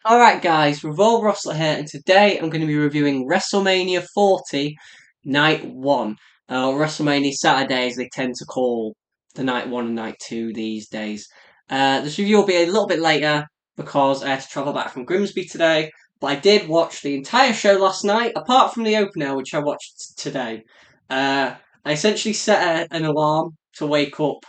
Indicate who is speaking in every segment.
Speaker 1: Alright guys, Revolve Wrestler here, and today I'm going to be reviewing WrestleMania 40, Night 1. WrestleMania Saturdays they tend to call the Night 1 and Night 2 these days. This review will be a little bit later because I had to travel back from Grimsby today, but I did watch the entire show last night, apart from the opener which I watched today. I essentially set an alarm to wake up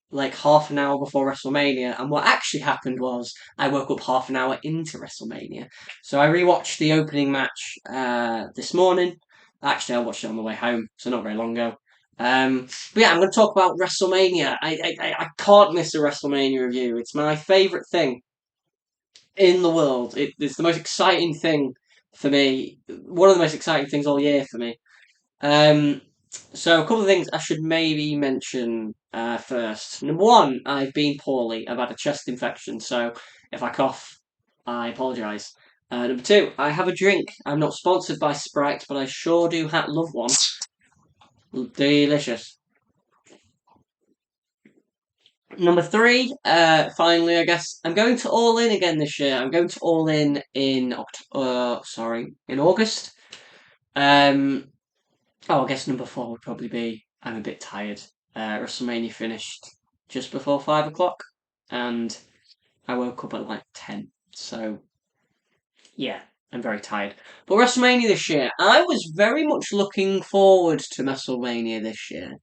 Speaker 1: like half an hour before WrestleMania, and what actually happened was I woke up half an hour into WrestleMania. So I rewatched the opening match this morning. Actually, I watched it on the way home, so not very long ago. But yeah, I'm going to talk about WrestleMania. I can't miss a WrestleMania review. It's my favourite thing in the world. It's the most exciting thing for me. One of the most exciting things all year for me. Um, so a couple of things I should maybe mention first. Number one, I've been poorly. I've had a chest infection, so if I cough, I apologise. Number two, I have a drink. I'm not sponsored by Sprite, but I sure do love one. Delicious. Number three, finally, I guess I'm going to All In again this year. I'm going to All in in August. Um, Oh, I guess number four would probably be I'm a bit tired. WrestleMania finished just before 5 o'clock, and I woke up at like 10. So, yeah, I'm very tired. But WrestleMania this year, I was very much looking forward to WrestleMania this year.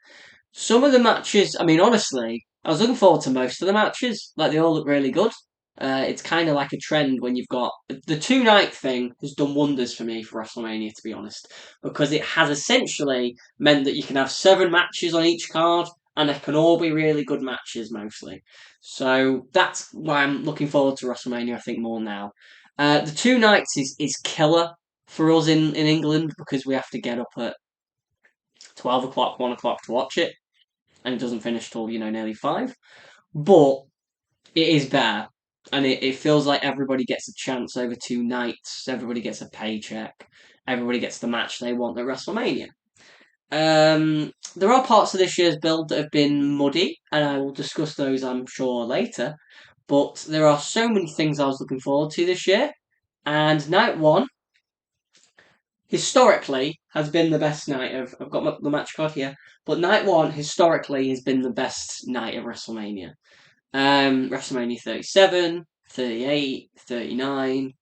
Speaker 1: Some of the matches, I mean, honestly, I was looking forward to most of the matches. Like, they all look really good. It's kind of like a trend when you've got the two-night thing has done wonders for me for WrestleMania, to be honest, because it has essentially meant that you can have 7 matches on each card, and they can all be really good matches mostly. So that's why I'm looking forward to WrestleMania. I think more now. The 2 nights is killer for us in England because we have to get up at 12 o'clock, 1 o'clock to watch it, and it doesn't finish till nearly 5. But it is better, and it feels like everybody gets a chance over 2 nights. Everybody gets a paycheck. Everybody gets the match they want at WrestleMania. There are parts of this year's build that have been muddy, and I will discuss those, I'm sure, later. But there are so many things I was looking forward to this year, and night one historically has been the best night of. I've got the match card here, but night one historically has been the best night of WrestleMania. WrestleMania 37, 38, 39,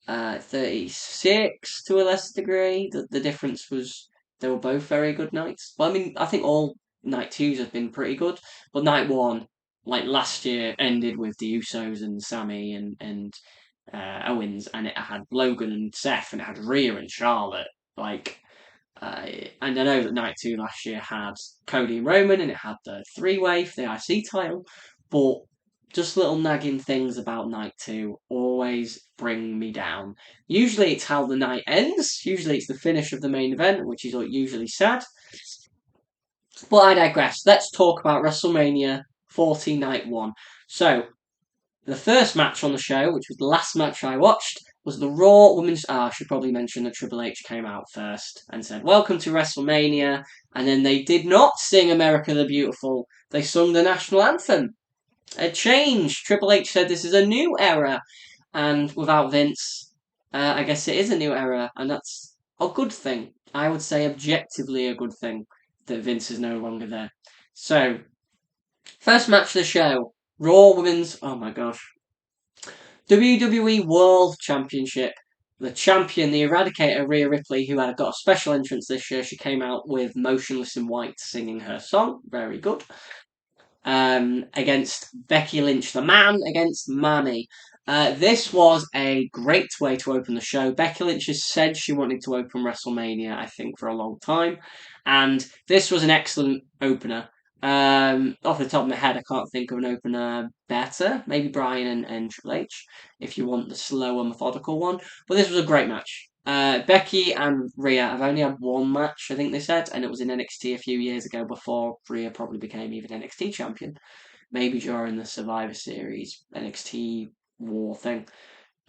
Speaker 1: 36 to a lesser degree. The difference was they were both very good nights. Well, I mean, I think all night twos have been pretty good, but night one, like last year, ended with the Usos and Sami and Owens, and it had Logan and Seth, and it had Rhea and Charlotte. Like, and I know that night two last year had Cody and Roman, and it had the three-way for the IC title, but just little nagging things about night two always bring me down. Usually it's how the night ends. Usually it's the finish of the main event, which is usually sad. But I digress. Let's talk about WrestleMania 40 Night 1. So, the first match on the show, which was the last match I watched, was the Raw Women's. I should probably mention that Triple H came out first and said, "Welcome to WrestleMania." And then they did not sing America the Beautiful. They sung the national anthem. A change. Triple H said this is a new era. And without Vince, I guess it is a new era. And that's a good thing. I would say objectively a good thing that Vince is no longer there. So, first match of the show. Raw Women's. Oh my gosh. WWE World Championship. The champion, the Eradicator, Rhea Ripley, who had got a special entrance this year, she came out with Motionless in White singing her song. Very good. Against Becky Lynch, the man against Manny. This was a great way to open the show. Becky Lynch has said she wanted to open WrestleMania, I think, for a long time, and this was an excellent opener. Off the top of my head, I can't think of an opener better. Maybe Bryan and Triple H, if you want the slower, methodical one. But this was a great match. Becky and Rhea have only had one match, I think they said, and it was in NXT a few years ago before Rhea probably became even NXT champion. Maybe during the Survivor Series NXT War thing.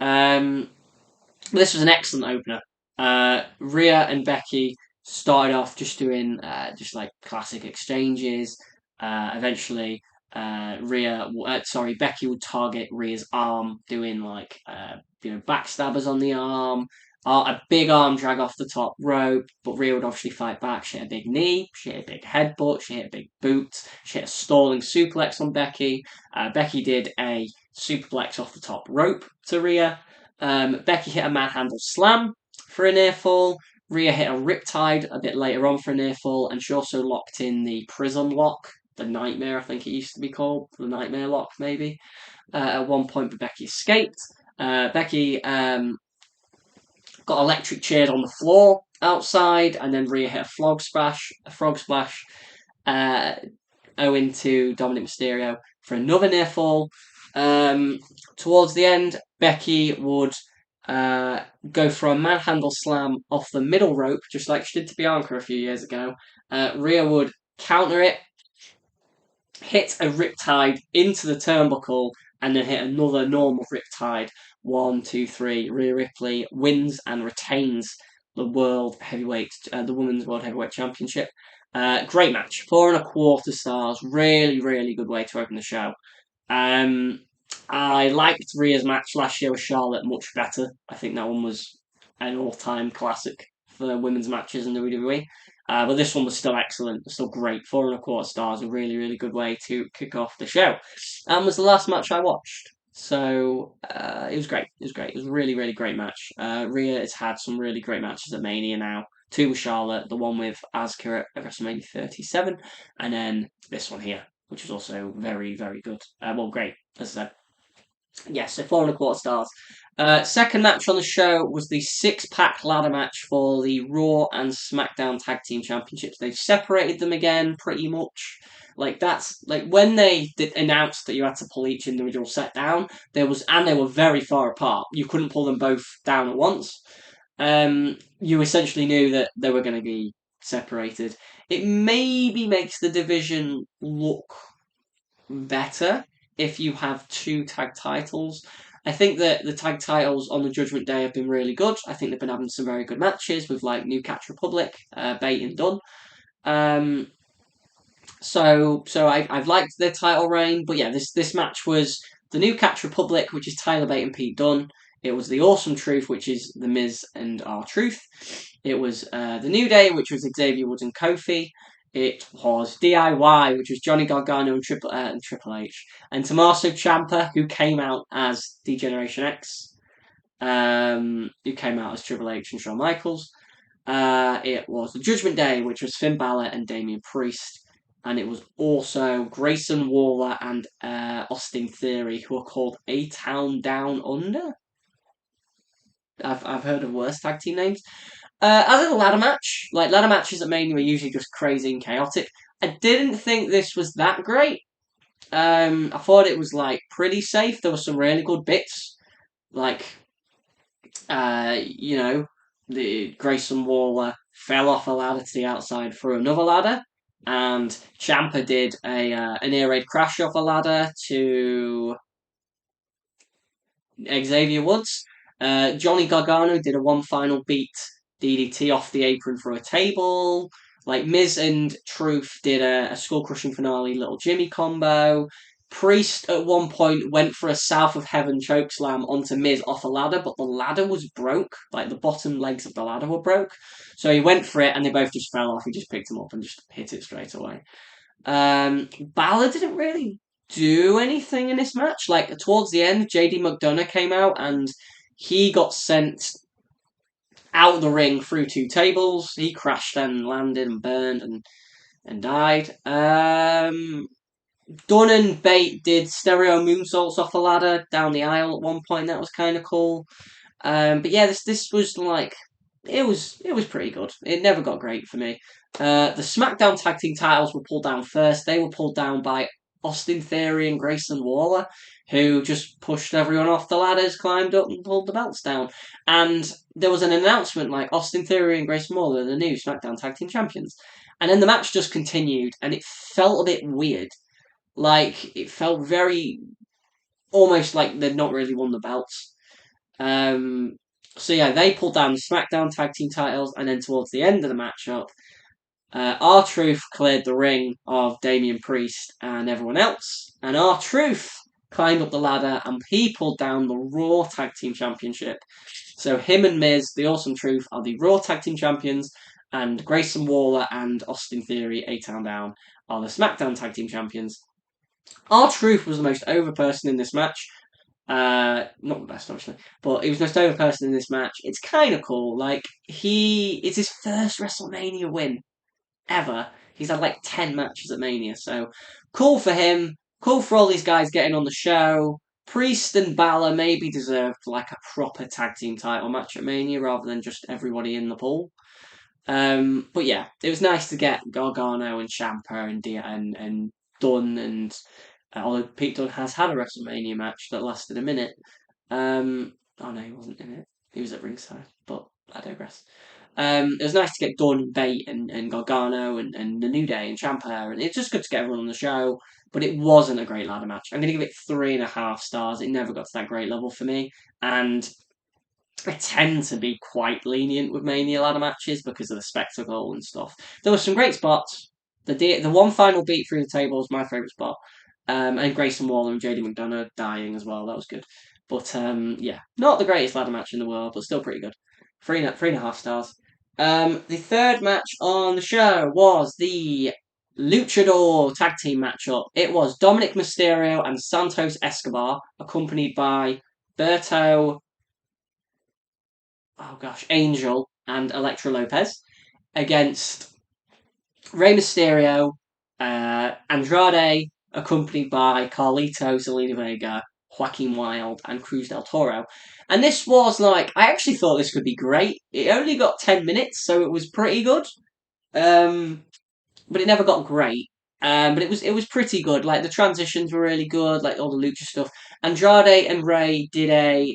Speaker 1: This was an excellent opener. Rhea and Becky started off just doing just like classic exchanges. Eventually, Becky would target Rhea's arm, doing like backstabbers on the arm, a big arm drag off the top rope, but Rhea would obviously fight back. She hit a big knee, she hit a big headbutt, she hit a big boot, she hit a stalling suplex on Becky. Becky did a superplex off the top rope to Rhea. Becky hit a manhandle slam for a near fall. Rhea hit a riptide a bit later on for a near fall, and she also locked in the prison lock, the Nightmare, I think it used to be called, the Nightmare lock maybe. At one point, but Becky escaped. Becky got electric chaired on the floor outside, and then Rhea hit a frog splash, owing to Dominic Mysterio for another near fall. Towards the end, Becky would go for a manhandle slam off the middle rope, just like she did to Bianca a few years ago. Rhea would counter it, hit a riptide into the turnbuckle, and then hit another normal riptide. 1, 2, 3. Rhea Ripley wins and retains the the Women's World Heavyweight Championship. Great match. 4.25 stars. Really, really good way to open the show. I liked Rhea's match last year with Charlotte much better. I think that one was an all-time classic for women's matches in the WWE. But this one was still excellent, still great. 4.25 stars, a really, really good way to kick off the show. And was the last match I watched. So it was great. It was great. It was a really, really great match. Rhea has had some really great matches at Mania now. 2 with Charlotte, the one with Asuka at WrestleMania 37, and then this one here, which was also very, very good. Great, as I said. Yes, so 4.25 stars. Second match on the show was the 6-pack ladder match for the Raw and SmackDown Tag Team Championships. They've separated them again, pretty much. Like that's like when they announced that you had to pull each individual set down. They were very far apart. You couldn't pull them both down at once. You essentially knew that they were going to be separated. It maybe makes the division look better if you have 2 tag titles. I think that the tag titles on the Judgment Day have been really good. I think they've been having some very good matches with like New Catch Republic, Bait and Dunn. I've liked their title reign, but yeah, this match was the New Catch Republic, which is Tyler Bate and Pete Dunne. It was the Awesome Truth, which is The Miz and R-Truth. It was the New Day, which was Xavier Woods and Kofi. It was DIY, which was Johnny Gargano and Triple H, and Tommaso Ciampa, who came out as D-Generation X, who came out as Triple H and Shawn Michaels. It was the Judgment Day, which was Finn Balor and Damian Priest, and it was also Grayson Waller and Austin Theory, who are called A-Town Down Under. I've heard of worse tag team names. As in a ladder match, like ladder matches at Mania are usually just crazy and chaotic. I didn't think this was that great. I thought it was like pretty safe. There were some really good bits, like the Grayson Waller fell off a ladder to the outside through another ladder, and Ciampa did an air raid crash off a ladder to Xavier Woods. Johnny Gargano did a one final beat DDT off the apron for a table. Like Miz and Truth did a skull crushing finale little Jimmy combo. Priest at one point went for a South of Heaven chokeslam onto Miz off a ladder, but the ladder was broke. Like the bottom legs of the ladder were broke. So he went for it and they both just fell off. He just picked them up and just hit it straight away. Balor didn't really do anything in this match. Like towards the end, JD McDonough came out and he got sent out of the ring through 2 tables. He crashed and landed and burned and died. Dunn and Bate did stereo moonsaults off a ladder down the aisle at one point. That was kind of cool. But yeah, this was like it was pretty good. It never got great for me. The SmackDown Tag Team titles were pulled down first. They were pulled down by Austin Theory and Grayson Waller, who just pushed everyone off the ladders, climbed up, and pulled the belts down. And there was an announcement like Austin Theory and Grayson Waller are the new SmackDown Tag Team Champions. And then the match just continued, and it felt a bit weird. Like, it felt very almost like they'd not really won the belts. So yeah, they pulled down the SmackDown Tag Team titles, and then towards the end of the matchup, R-Truth cleared the ring of Damian Priest and everyone else, and R-Truth climbed up the ladder and he pulled down the Raw Tag Team Championship. So him and Miz, the Awesome Truth, are the Raw Tag Team Champions, and Grayson Waller and Austin Theory, A-Town Down, are the SmackDown Tag Team Champions. R-Truth was the most over person in this match. Not the best, obviously, but he was the most over person in this match. It's kind of cool. Like, it's his first WrestleMania win ever. He's had like 10 matches at Mania, so cool for him. Cool for all these guys getting on the show. Priest and Balor maybe deserved like a proper tag team title match at Mania rather than just everybody in the pool. But yeah, it was nice to get Gargano and Ciampa and Dunn and although Pete Dunne has had a WrestleMania match that lasted a minute. Oh no, he wasn't in it. He was at ringside, but I digress. It was nice to get Dunn, Bate, and Gargano, and the New Day, and Ciampa, and it's just good to get everyone on the show, but it wasn't a great ladder match. I'm going to give it 3.5 stars. It never got to that great level for me, and I tend to be quite lenient with Mania ladder matches because of the spectacle and stuff. There were some great spots. The one final beat through the table was my favourite spot. And Grayson Waller and JD McDonough dying as well. That was good. But yeah, not the greatest ladder match in the world, but still pretty good. 3.5 stars. The third match on the show was the Luchador tag team matchup. It was Dominic Mysterio and Santos Escobar, accompanied by Berto, Angel and Elektra Lopez, against Rey Mysterio, Andrade, accompanied by Carlito, Zelina Vega, Joaquin Wilde, and Cruz del Toro. And this was like, I actually thought this could be great. It only got 10 minutes, so it was pretty good. But it never got great. But it was pretty good. Like the transitions were really good, like all the lucha stuff. Andrade and Rey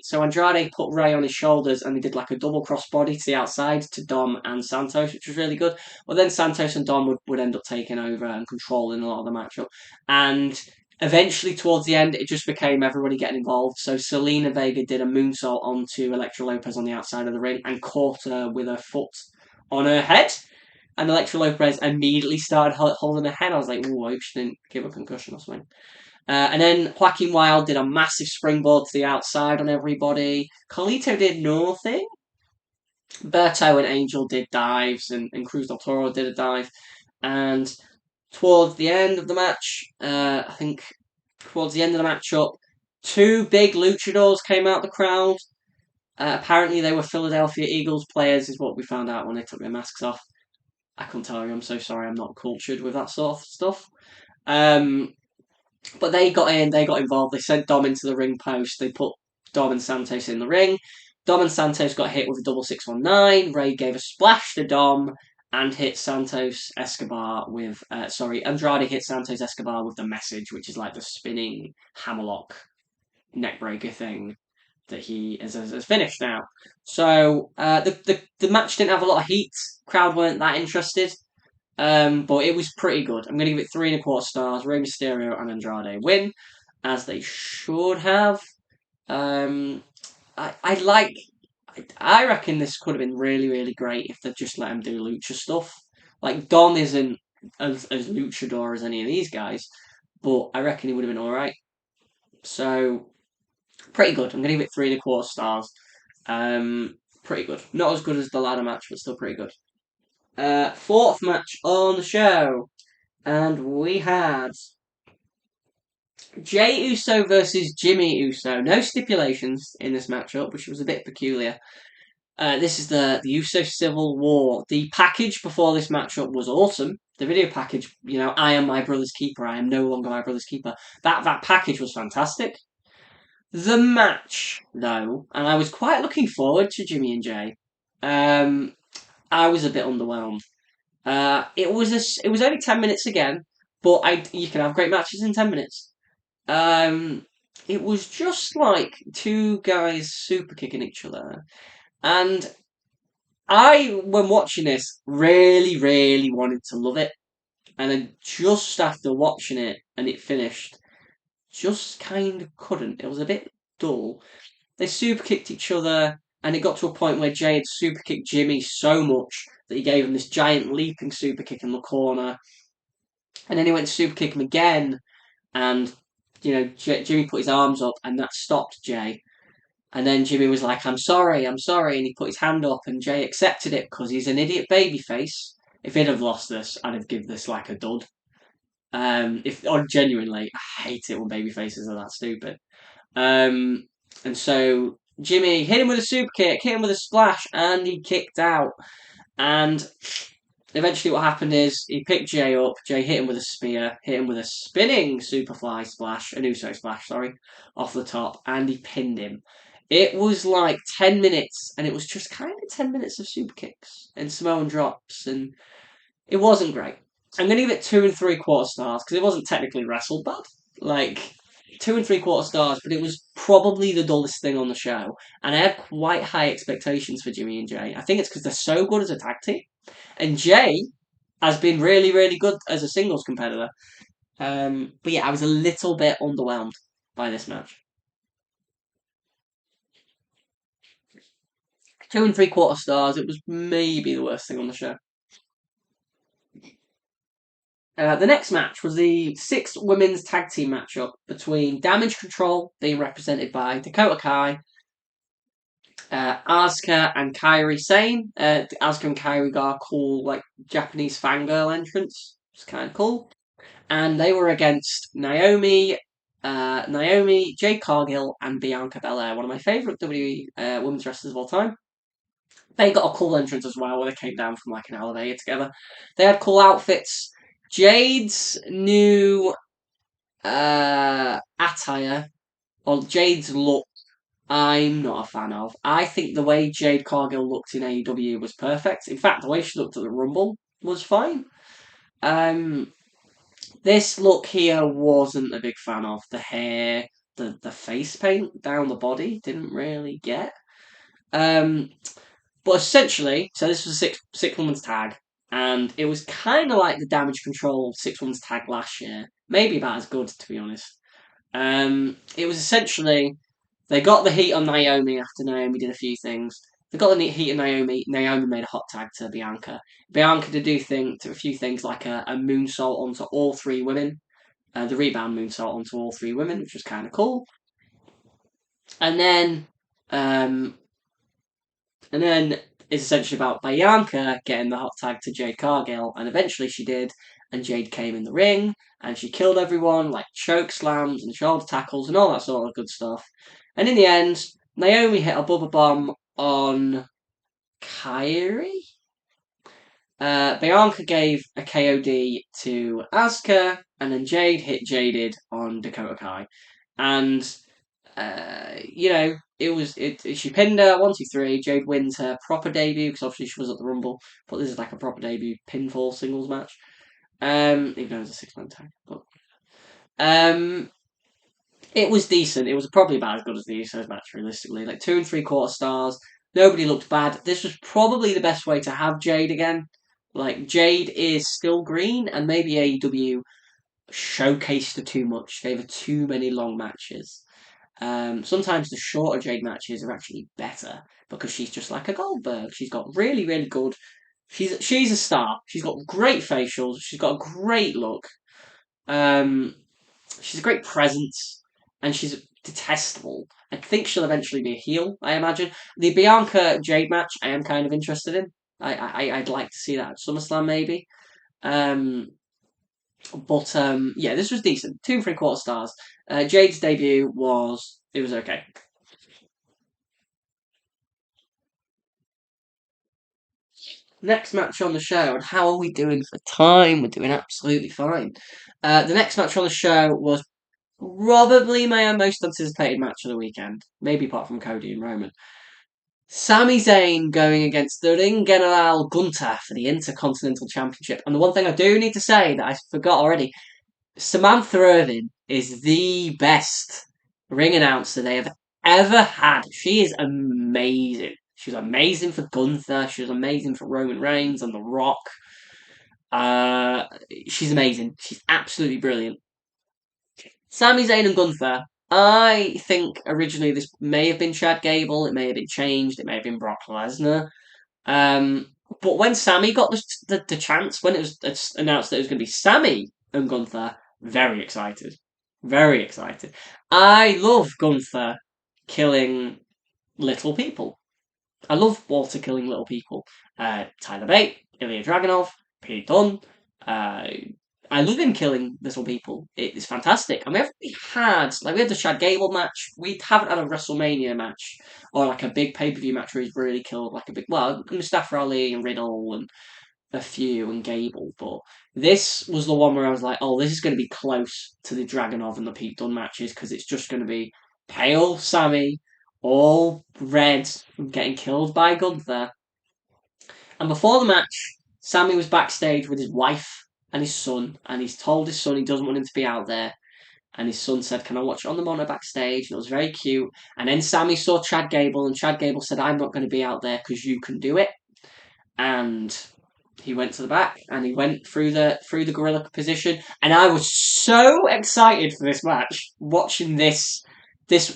Speaker 1: so Andrade put Rey on his shoulders and they did like a double crossbody to the outside to Dom and Santos, which was really good. Well, then Santos and Dom would end up taking over and controlling a lot of the matchup. And eventually, towards the end, it just became everybody getting involved. So Zelina Vega did a moonsault onto Elektra Lopez on the outside of the ring and caught her with her foot on her head. And Elektra Lopez immediately started holding her head. I was like, ooh, I hope she didn't give a concussion or something. And then Joaquin Wilde did a massive springboard to the outside on everybody. Carlito did nothing. Berto and Angel did dives, and Cruz del Toro did a dive. And towards the end of the match, I think towards the end of the matchup, 2 big luchadors came out the crowd. Apparently they were Philadelphia Eagles players, is what we found out when they took their masks off. I couldn't tell you. I'm so sorry. I'm not cultured with that sort of stuff. But they got in. They got involved. They sent Dom into the ring post. They put Dom and Santos in the ring. Dom and Santos got hit with a double 619. Rey gave a splash to Dom and hit Santos Escobar with. Andrade hit Santos Escobar with the message, which is like the spinning hammerlock neckbreaker thing that he has finished now. So the match didn't have a lot of heat. Crowd weren't that interested. But it was pretty good. I'm going to give it 3.25 stars. Rey Mysterio and Andrade win, as they should have. I reckon this could have been really, really great if they'd just let him do lucha stuff. Like, Dom isn't as luchador as any of these guys, but I reckon he would have been alright. So, pretty good. I'm going to give it 3.25 stars. Pretty good. Not as good as the ladder match, but still pretty good. Fourth match on the show, and we had Jey Uso versus Jimmy Uso. No stipulations in this matchup, which was a bit peculiar. This is the Uso Civil War. The package before this matchup was awesome. The video package, I am my brother's keeper. I am no longer my brother's keeper. That package was fantastic. The match, though, and I was quite looking forward to Jimmy and Jey. I was a bit underwhelmed. It was only 10 minutes again, but you can have great matches in 10 minutes. It was just like 2 guys super kicking each other, and I, when watching this, really, really wanted to love it, and then just after watching it and it finished, just kind of couldn't. It was a bit dull. They super kicked each other, and it got to a point where Jey had super kicked Jimmy so much that he gave him this giant leaping super kick in the corner. And then he went to super kick him again, and Jimmy put his arms up, and that stopped Jay. And then Jimmy was like, I'm sorry, and he put his hand up, and Jay accepted it because he's an idiot babyface. If he'd have lost this, I'd have given this like a dud. Genuinely, I hate it when babyfaces are that stupid. And so Jimmy hit him with a super kick, hit him with a splash, and he kicked out. And eventually what happened is he picked Jay up, Jay hit him with a spear, hit him with a spinning superfly splash, an Uso splash, sorry, off the top, and he pinned him. It was like 10 minutes, and it was just kind of 10 minutes of super kicks and Samoan drops, and it wasn't great. I'm going to give it 2 3/4 stars, because it wasn't technically wrestled bad. Like, 2 3/4 stars, but it was probably the dullest thing on the show, and I had quite high expectations for Jimmy and Jay. I think it's because they're so good as a tag team. And Jay has been really, really good as a singles competitor. But yeah, I was a little bit underwhelmed by this match. 2 3/4 stars. It was maybe the worst thing on the show. The next match was the 6 women's tag team matchup between Damage Control, being represented by Dakota Kai, Asuka and Kairi Sane. Asuka and Kairi got a cool, like, Japanese fangirl entrance. It's kind of cool. And they were against Naomi, Jade Cargill, and Bianca Belair, one of my favourite WWE women's wrestlers of all time. They got a cool entrance as well, where they came down from like an elevator together. They had cool outfits. Jade's new attire, or Jade's look, I'm not a fan of. I think the way Jade Cargill looked in AEW was perfect. In fact, the way she looked at the Rumble was fine. This look here wasn't a big fan of. The hair, the face paint down the body didn't really get. But essentially, so this was a six women's tag, and it was kind of like the Damage Control 6 women's tag last year. Maybe about as good, to be honest. It was essentially they got the heat on Naomi after Naomi did a few things. They got the heat on Naomi. Naomi made a hot tag to Bianca. Bianca did a few things like a moonsault onto all 3 women. The rebound moonsault onto all 3 women, which was kind of cool. And then, um, it's essentially about Bianca getting the hot tag to Jade Cargill, and eventually she did, and Jade came in the ring, and she killed everyone, like choke slams and shoulder tackles and all that sort of good stuff. And in the end, Naomi hit a bubble bomb on Kairi. Bianca gave a KOD to Asuka, and then Jade hit Jaded on Dakota Kai. And, she pinned her, 1, 2, 3. Jade wins her proper debut, because obviously she was at the Rumble, but this is like a proper debut pinfall singles match. Even though it was a 6-man tag. But, it was decent. It was probably about as good as the Usos match, realistically. Like 2 3/4 stars. Nobody looked bad. This was probably the best way to have Jade again. Like, Jade is still green, and maybe AEW showcased her too much. Gave her too many long matches. Sometimes the shorter Jade matches are actually better, because she's just like a Goldberg. She's got really, really good. She's a star. She's got great facials. She's got a great look. She's a great presence, and she's detestable. I think she'll eventually be a heel, I imagine. The Bianca Jade match I am kind of interested in. I'd like to see that at SummerSlam, maybe. Yeah, this was decent. 2 3/4 stars. Jade's debut was okay. Next match on the show, and how are we doing for time? We're doing absolutely fine. The next match on the show was probably my most anticipated match of the weekend, maybe apart from Cody and Roman. Sami Zayn going against the Ring General Gunther for the Intercontinental Championship. And the one thing I do need to say that I forgot already, Samantha Irvin is the best ring announcer they have ever had. She is amazing. She was amazing for Gunther. She was amazing for Roman Reigns and The Rock. She's amazing. She's absolutely brilliant. Sami Zayn and Gunther. I think originally this may have been Chad Gable. It may have been changed. It may have been Brock Lesnar. But when Sami got the chance, when it was announced that it was going to be Sami and Gunther, very excited. Very excited. I love Gunther killing little people. I love Walter killing little people. Tyler Bate, Ilya Dragunov, Pete Dunne. Uh, I love him killing little people. It's fantastic. And we had the Chad Gable match. We haven't had a WrestleMania match or like a big pay per view match where he's really killed like a big Mustafa Ali and Riddle and a few and Gable. But this was the one where I was like, oh, this is going to be close to the Dragunov and the Pete Dunne matches because it's just going to be pale Sami, all red, getting killed by Gunther. And before the match, Sami was backstage with his wife and his son, and he's told his son he doesn't want him to be out there. And his son said, "Can I watch it on the monitor backstage?" And it was very cute. And then Sami saw Chad Gable, and Chad Gable said, "I'm not going to be out there because you can do it." And he went to the back and he went through the gorilla position, and I was so excited for this match watching this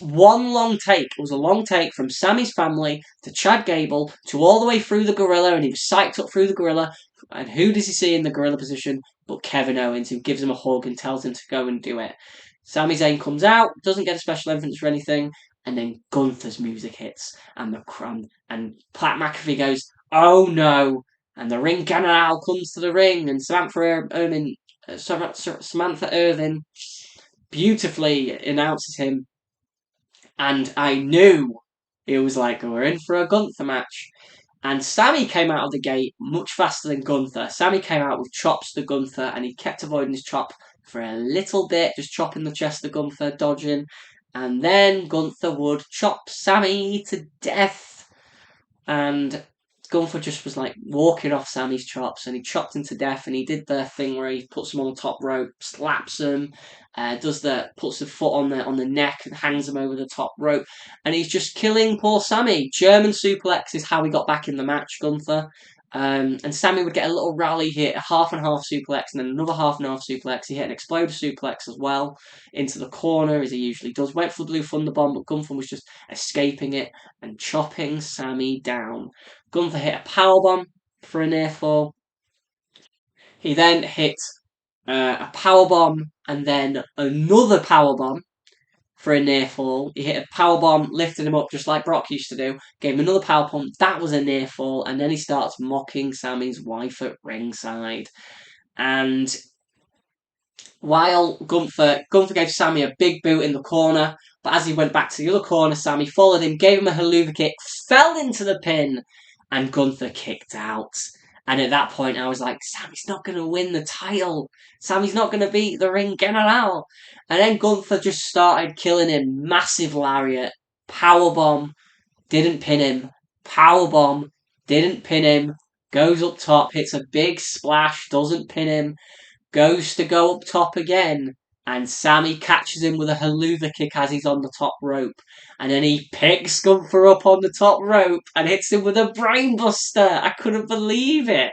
Speaker 1: one long take. It was a long take from Sami's family to Chad Gable to all the way through the gorilla, and he was psyched up through the gorilla. And who does he see in the gorilla position but Kevin Owens, who gives him a hug and tells him to go and do it. Sami Zayn comes out, doesn't get a special entrance or anything, and then Gunther's music hits, and Pat McAfee goes, "Oh no!" And the ring general comes to the ring, and Samantha Irvin beautifully announces him, and I knew it was like we're in for a Gunther match. And Sami came out of the gate much faster than Gunther. Sami came out with chops to Gunther, and he kept avoiding his chop for a little bit, just chopping the chest of Gunther, dodging. And then Gunther would chop Sami to death. And Gunther just was like walking off Sami's chops, and he chopped him to death. And he did the thing where he puts him on the top rope, slaps him, puts the foot on the neck and hangs him over the top rope, and he's just killing poor Sami. German suplex is how he got back in the match, Gunther. And Sami would get a little rally, hit a half and half suplex, and then another half and half suplex. He hit an exploder suplex as well into the corner, as he usually does. Went for the blue thunder bomb, but Gunther was just escaping it and chopping Sami down. Gunther hit a powerbomb for a near fall. He then hit a powerbomb and then another powerbomb for a near fall. He hit a powerbomb, lifted him up just like Brock used to do, gave him another powerbomb. That was a near fall, and then he starts mocking Sami's wife at ringside. And while Gunther gave Sami a big boot in the corner, but as he went back to the other corner, Sami followed him, gave him a haluva kick, fell into the pin, and Gunther kicked out. And at that point, I was like, Sami's not going to win the title. Sami's not going to beat the Ring General. And then Gunther just started killing him. Massive lariat. Powerbomb. Didn't pin him. Powerbomb. Didn't pin him. Goes up top. Hits a big splash. Doesn't pin him. Goes to go up top again. And Sami catches him with a haluva kick as he's on the top rope. And then he picks Gunther up on the top rope and hits him with a brainbuster. I couldn't believe it.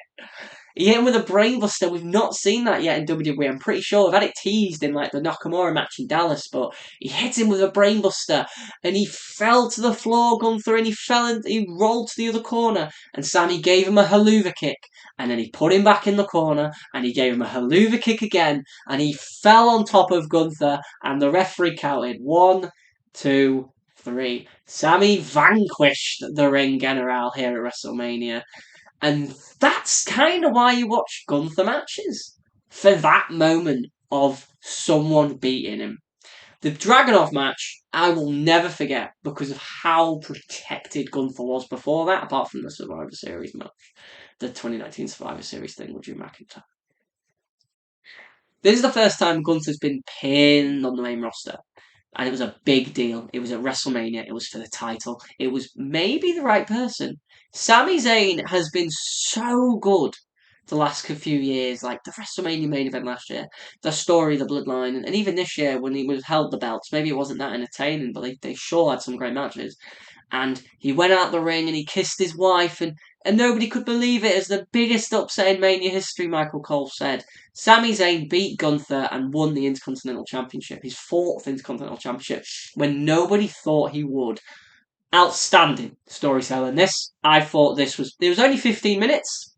Speaker 1: He hit him with a brainbuster. We've not seen that yet in WWE. I'm pretty sure we've had it teased in like the Nakamura match in Dallas, but he hit him with a brainbuster and he fell to the floor, Gunther, and he rolled to the other corner, and Sami gave him a haluva kick, and then he put him back in the corner and he gave him a haluva kick again, and he fell on top of Gunther, and the referee counted 1, 2, 3. Sami vanquished the Ring General here at WrestleMania. And that's kind of why you watch Gunther matches. For that moment of someone beating him. The Dragunov match, I will never forget because of how protected Gunther was before that, apart from the Survivor Series match. The 2019 Survivor Series thing with Drew McIntyre. This is the first time Gunther's been pinned on the main roster. And it was a big deal. It was at WrestleMania. It was for the title. It was maybe the right person. Sami Zayn has been so good the last few years, like the WrestleMania main event last year, the story, the bloodline, and even this year when he was held the belts, maybe it wasn't that entertaining, but they sure had some great matches. And he went out the ring and he kissed his wife, and nobody could believe it as the biggest upset in Mania history, Michael Cole said. Sami Zayn beat Gunther and won the Intercontinental Championship, his 4th Intercontinental Championship, when nobody thought he would. Outstanding storytelling. I thought it was only 15 minutes,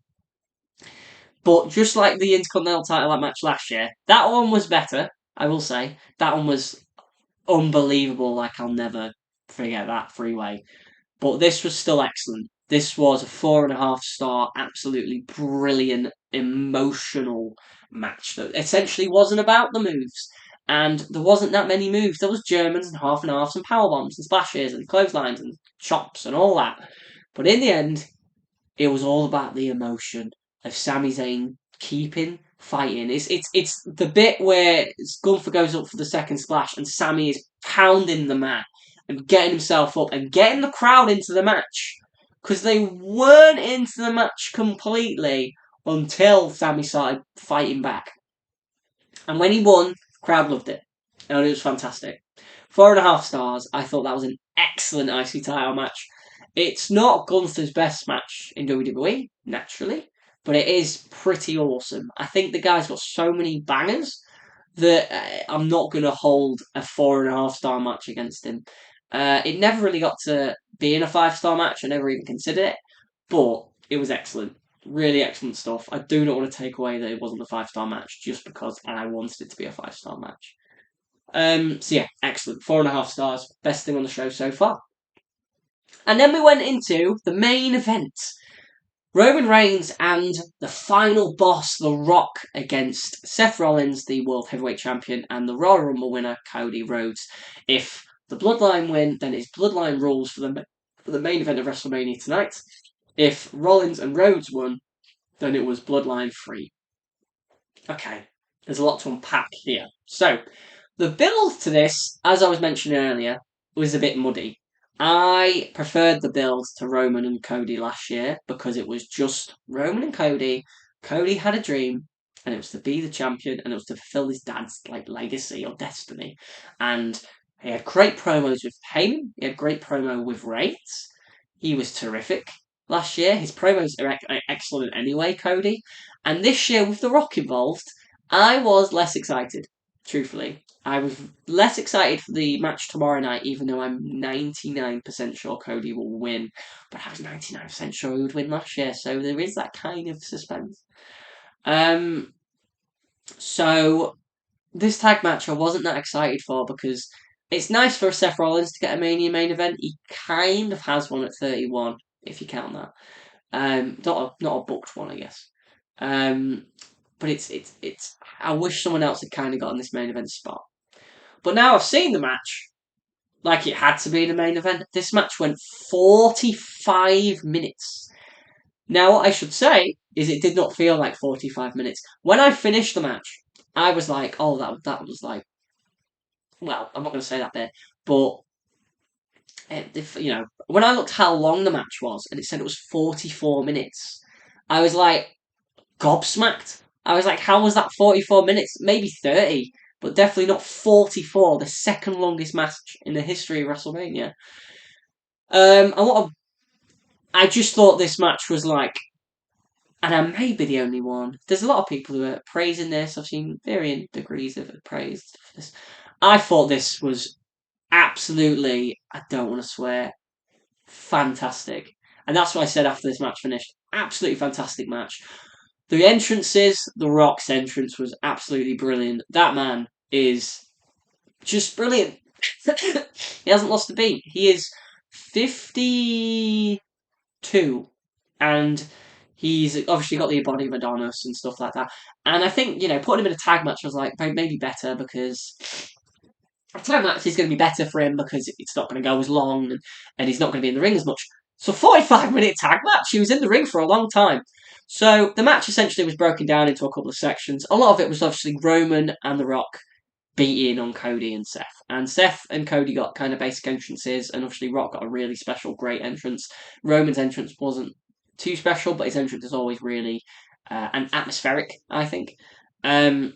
Speaker 1: but just like the Intercontinental title match last year, that one was better, I will say. That one was unbelievable, like I'll never forget that three-way. But this was still excellent. This was a 4.5 star, absolutely brilliant, emotional match that essentially wasn't about the moves. And there wasn't that many moves. There was Germans and half and halves and power bombs and splashes and clotheslines and chops and all that. But in the end, it was all about the emotion of Sami Zayn keeping fighting. It's the bit where Gunther goes up for the second splash and Sami is pounding the mat and getting himself up and getting the crowd into the match, because they weren't into the match completely until Sami started fighting back. And when he won, the crowd loved it. And it was fantastic. 4.5 stars. I thought that was an excellent IC title match. It's not Gunther's best match in WWE, naturally, but it is pretty awesome. I think the guy's got so many bangers that I'm not going to hold a 4.5 star match against him. It never really got to being a 5 star match. I never even considered it, but it was excellent. Really excellent stuff. I do not want to take away that it wasn't a 5 star match just because I wanted it to be a 5 star match. So yeah, excellent. 4.5 stars. Best thing on the show so far. And then we went into the main event. Roman Reigns and the final boss, The Rock, against Seth Rollins, the World Heavyweight Champion, and the Royal Rumble winner, Cody Rhodes. If the Bloodline win, then it's Bloodline rules for the main event of WrestleMania tonight. If Rollins and Rhodes won, then it was Bloodline free. Okay, there's a lot to unpack here. So, the build to this, as I was mentioning earlier, was a bit muddy. I preferred the build to Roman and Cody last year because it was just Roman and Cody. Cody had a dream, and it was to be the champion, and it was to fulfill his dad's legacy or destiny. And he had great promos with Heyman. He had great promo with Reigns. He was terrific last year. His promos are excellent anyway, Cody. And this year, with The Rock involved, I was less excited, truthfully. I was less excited for the match tomorrow night, even though I'm 99% sure Cody will win. But I was 99% sure he would win last year, so there is that kind of suspense. So, this tag match I wasn't that excited for because it's nice for Seth Rollins to get a Mania main event. He kind of has one at 31, if you count that. Not a booked one, I guess. But it's. I wish someone else had kind of gotten this main event spot. But now I've seen the match, like it had to be the main event. This match went 45 minutes. Now, what I should say is it did not feel like 45 minutes. When I finished the match, I was like, oh, that was like, well, I'm not going to say that bit, but when I looked how long the match was and it said it was 44 minutes, I was like gobsmacked. I was like, how was that 44 minutes? Maybe 30, but definitely not 44, the second longest match in the history of WrestleMania. I just thought this match was like, and I may be the only one. There's a lot of people who are praising this. I've seen varying degrees of praise for this. I thought this was absolutely, I don't want to swear, fantastic. And that's what I said after this match finished. Absolutely fantastic match. The entrances, The Rock's entrance was absolutely brilliant. That man is just brilliant. He hasn't lost a beat. He is 52, and he's obviously got the body of Adonis and stuff like that. And I think, putting him in a tag match was like maybe better because a tag match is going to be better for him because it's not going to go as long and he's not going to be in the ring as much. So 45-minute tag match, he was in the ring for a long time. So the match essentially was broken down into a couple of sections. A lot of it was obviously Roman and The Rock beating on Cody and Seth. And Seth and Cody got kind of basic entrances, and obviously Rock got a really special, great entrance. Roman's entrance wasn't too special, but his entrance is always really and atmospheric, I think. So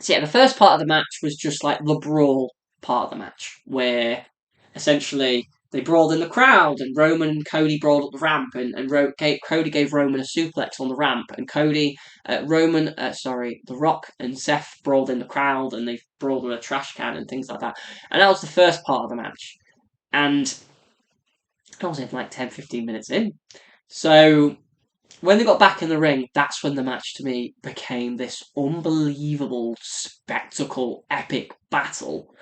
Speaker 1: yeah, the first part of the match was just like the brawl part of the match, where essentially they brawled in the crowd, and Roman and Cody brawled up the ramp, and Cody gave Roman a suplex on the ramp, and The Rock and Seth brawled in the crowd, and they brawled with a trash can and things like that. And that was the first part of the match. And I was in like 10, 15 minutes in. So when they got back in the ring, that's when the match to me became this unbelievable spectacle, epic battle.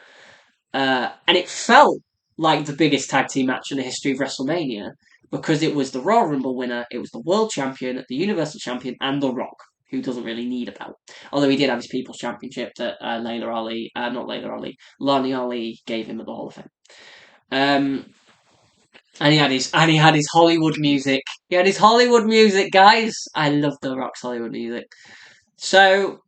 Speaker 1: And it felt like the biggest tag team match in the history of WrestleMania because it was the Royal Rumble winner, it was the World Champion, the Universal Champion, and The Rock, who doesn't really need a belt. Although he did have his People's Championship that Lonnie Ali gave him at the Hall of Fame. And he had his Hollywood music. He had his Hollywood music, guys. I love The Rock's Hollywood music. So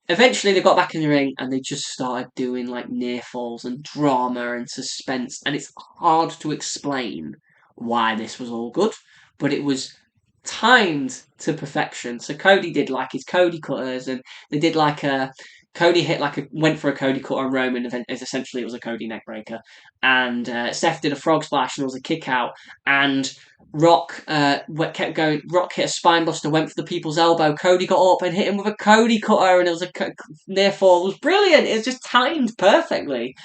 Speaker 1: eventually they got back in the ring and they just started doing like near falls and drama and suspense, and it's hard to explain why this was all good, but it was timed to perfection. So Cody did like his Cody cutters, and they did like a Cody went for a Cody cutter on Roman. Essentially, it was a Cody neckbreaker, and Seth did a frog splash, and it was a kick out, and Rock kept going. Rock hit a spinebuster, went for the people's elbow. Cody got up and hit him with a Cody cutter, and it was a near fall. It was brilliant. It was just timed perfectly,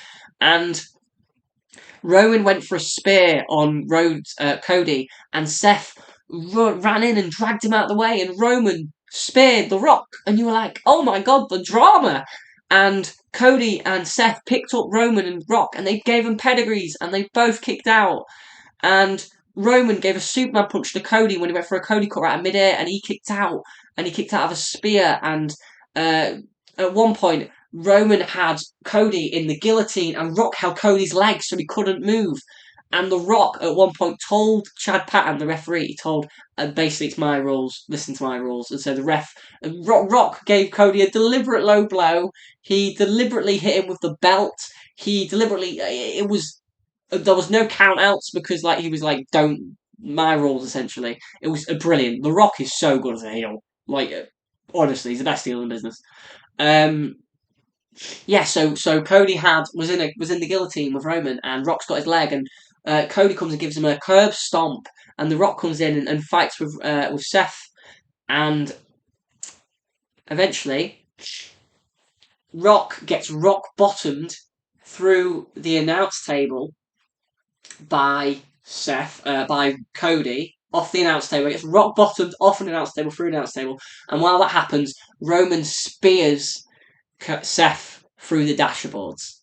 Speaker 1: and Rowan went for a spear on Cody, and Seth ran in and dragged him out of the way, and Roman speared The Rock, and you were like, oh my god, the drama! And Cody and Seth picked up Roman and Rock, and they gave them pedigrees, and they both kicked out. And Roman gave a Superman punch to Cody when he went for a Cody cutter out of midair, and he kicked out. And he kicked out of a spear, and at one point, Roman had Cody in the guillotine, and Rock held Cody's legs so he couldn't move. And The Rock at one point told Chad Patton, the referee, he told, basically it's my rules, listen to my rules. And so the Rock gave Cody a deliberate low blow. He deliberately hit him with the belt. There was no count outs because like he was like, don't, my rules essentially. It was brilliant. The Rock is so good as a heel. Like, honestly, he's the best heel in the business. So Cody was in the guillotine with Roman, and Rock's got his leg, and Cody comes and gives him a curb stomp, and The Rock comes in and fights with Seth, and eventually Rock gets rock bottomed through the announce table by Cody. Off the announce table, it gets rock bottomed off an announce table through an announce table, and while that happens, Roman spears Seth through the dashboards.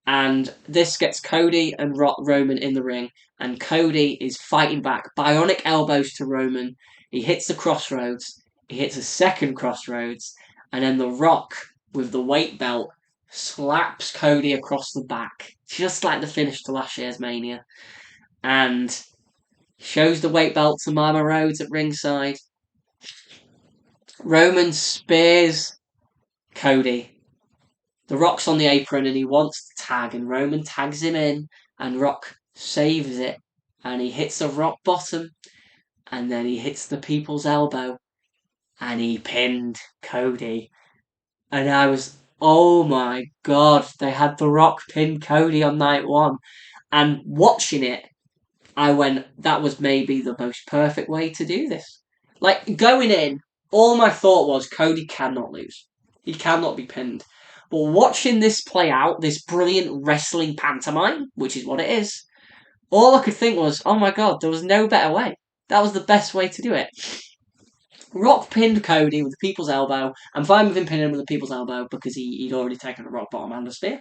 Speaker 1: And this gets Cody and Roman in the ring, and Cody is fighting back. Bionic elbows to Roman. He hits the crossroads. He hits a second crossroads, and then The Rock, with the weight belt, slaps Cody across the back, just like the finish to last year's Mania, and shows the weight belt to Mama Rhodes at ringside. Roman spears Cody. The Rock's on the apron and he wants to tag, and Roman tags him in, and Rock saves it, and he hits a rock bottom, and then he hits the people's elbow, and he pinned Cody. And I was, oh my god, they had The Rock pin Cody on night one. And watching it, I went, that was maybe the most perfect way to do this. Like, going in, all my thought was, Cody cannot lose. He cannot be pinned. But watching this play out, this brilliant wrestling pantomime, which is what it is, all I could think was, oh my god, there was no better way. That was the best way to do it. Rock pinned Cody with the people's elbow. I'm fine with him pinning him with the people's elbow because he'd already taken a rock bottom and a spear.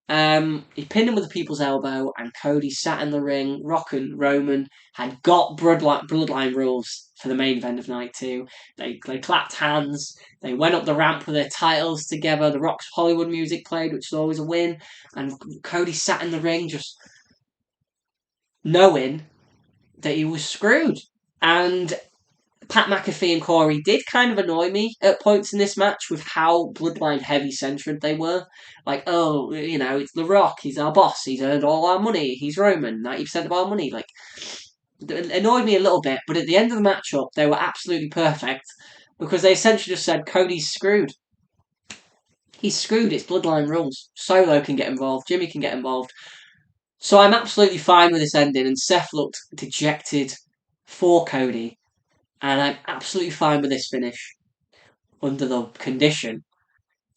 Speaker 1: He pinned him with the people's elbow, and Cody sat in the ring. Rock and Roman had got bloodline rules for the main event of night 2. They clapped hands. They went up the ramp with their titles together. The Rock's Hollywood music played, which is always a win. And Cody sat in the ring just knowing that he was screwed. And Pat McAfee and Corey did kind of annoy me at points in this match with how bloodline heavy centered they were. Like, oh, it's The Rock, he's our boss, he's earned all our money, he's Roman, 90% of our money. Like, it annoyed me a little bit, but at the end of the matchup, they were absolutely perfect because they essentially just said, Cody's screwed. He's screwed, it's bloodline rules. Solo can get involved, Jimmy can get involved. So I'm absolutely fine with this ending, and Seth looked dejected for Cody. And I'm absolutely fine with this finish under the condition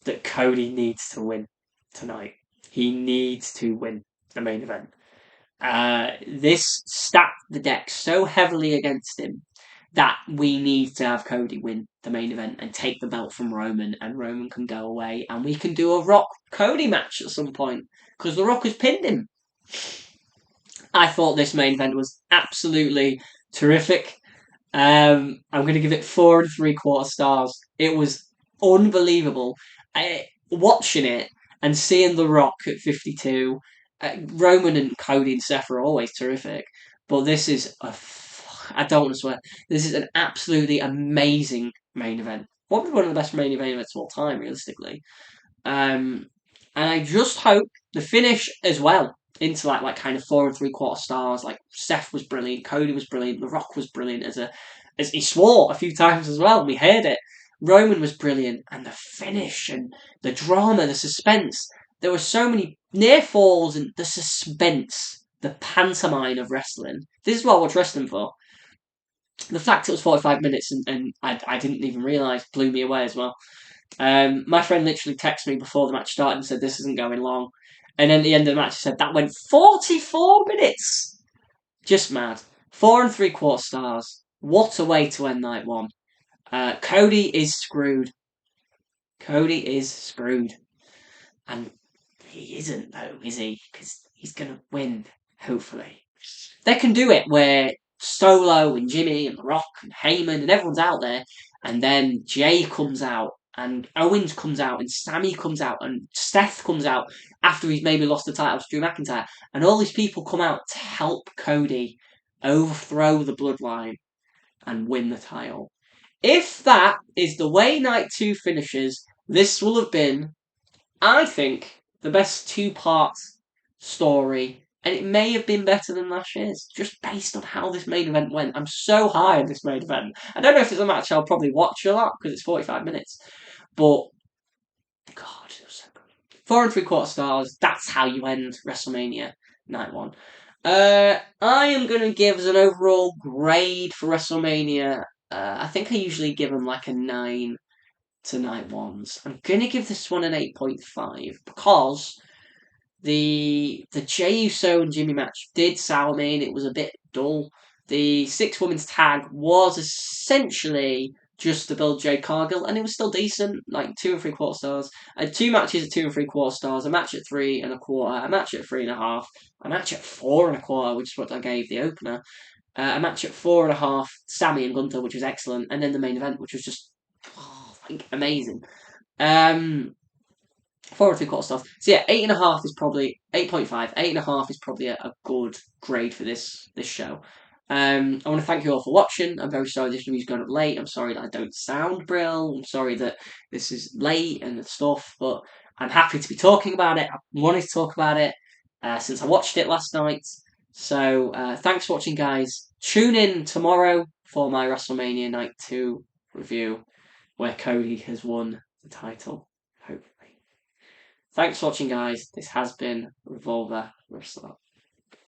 Speaker 1: that Cody needs to win tonight. He needs to win the main event. This stacked the deck so heavily against him that we need to have Cody win the main event and take the belt from Roman, and Roman can go away, and we can do a Rock Cody match at some point because The Rock has pinned him. I thought this main event was absolutely terrific. I'm going to give it 4 3/4 stars. It was unbelievable. Watching it and seeing The Rock at 52, Roman and Cody and Seth are always terrific, but this is I don't want to swear. This is an absolutely amazing main event. Probably one of the best main events of all time, realistically. Um, and I just hope the finish as well into like kind of 4 3/4 stars. Like Seth was brilliant, Cody was brilliant, The Rock was brilliant as he swore a few times as well. We heard it. Roman was brilliant, and the finish and the drama, the suspense. There were so many near falls and the suspense, the pantomime of wrestling. This is what I watch wrestling for. The fact it was 45 minutes and I didn't even realise blew me away as well. My friend literally texted me before the match started and said this isn't going long. And then at the end of the match he said that went 44 minutes. Just mad. 4 3/4 stars. What a way to end night one. Cody is screwed. Cody is screwed. And he isn't though, is he? Because he's going to win, hopefully. They can do it where Solo and Jimmy and The Rock and Heyman and everyone's out there, and then Jay comes out, and Owens comes out, and Sami comes out, and Seth comes out after he's maybe lost the title to Drew McIntyre, and all these people come out to help Cody overthrow the bloodline and win the title. If that is the way night 2 finishes, this will have been, I think, the best 2-part story, and it may have been better than last year's, just based on how this main event went. I'm so high on this main event. I don't know if it's a match I'll probably watch a lot, because it's 45 minutes, but, God, it was so good. 4 3/4 stars, that's how you end WrestleMania Night 1. I am going to give as an overall grade for WrestleMania, I think I usually give them like a 9 to Night 1s. I'm going to give this one an 8.5, because the Jey Uso and Jimmy match did sour me, and it was a bit dull. The 6 women's tag was essentially just to build Jade Cargill, and it was still decent, like 2 3/4 stars. 2 matches at 2 3/4 stars, a match at 3 1/4, a match at 3.5, a match at 4 1/4, which is what I gave the opener. A match at 4.5, Sami and Gunther, which was excellent, and then the main event, which was just like amazing. 4 3/4 stars. So yeah, 8.5 is probably 8.5. 8.5 is probably a good grade for this show. I want to thank you all for watching. I'm very sorry this review's gone up late. I'm sorry that I don't sound brill. I'm sorry that this is late and stuff, but I'm happy to be talking about it. I wanted to talk about it since I watched it last night. So thanks for watching, guys. Tune in tomorrow for my WrestleMania Night 2 review, where Cody has won the title, hopefully. Thanks for watching, guys. This has been Revolver Wrestler.